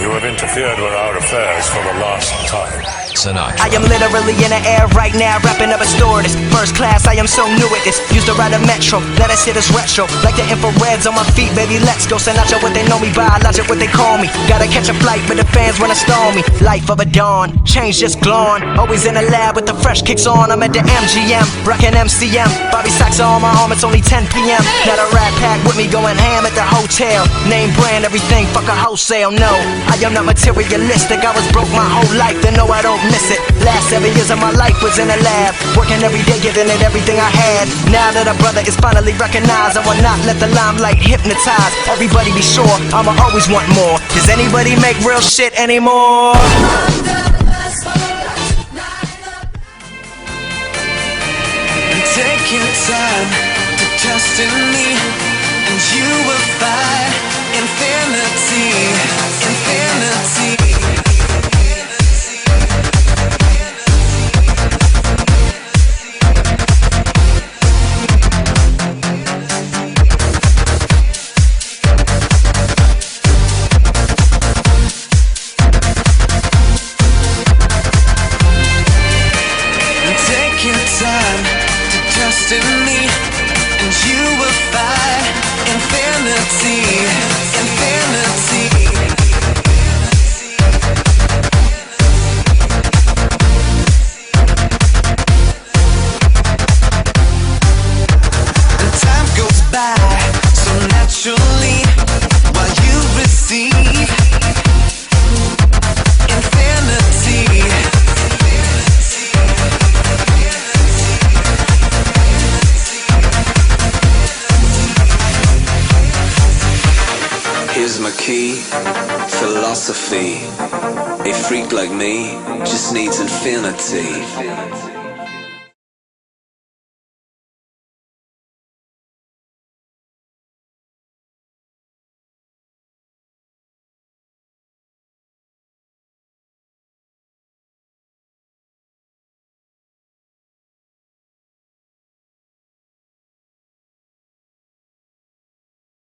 you have interfered with our affairs for the last time. Sinatra. I am literally in the air right now, wrapping up a stewardess. First class, I am so new at this. Used to ride a metro, let us hit us retro. Like the infrareds on my feet, baby, let's go. Sinatra, what they know me by, logic, what they call me. Gotta catch a flight, but the fans wanna stall me. Life of a dawn, change just glowing. Always in the lab with the fresh kicks on. I'm at the MGM, rockin' MCM. Bobby Sacks on my arm, it's only 10 p.m. Not a rat pack with me going ham at the hotel. Name brand, everything, fuck a wholesale, no. I am not materialistic, I was broke my whole life, then no, I don't miss it. Last 7 years of my life was in a lab, working every day, giving it everything I had. Now that a brother is finally recognized, I will not let the limelight hypnotize. Everybody be sure, I'ma always want more. Does anybody make real shit anymore? Take your time to trust in me, and you will find infinity, infinity. Take your time to trust in me, and you will find infinity, infinity. And time goes by so naturally while you receive infinity. Here's my key, philosophy. A freak like me just needs infinity.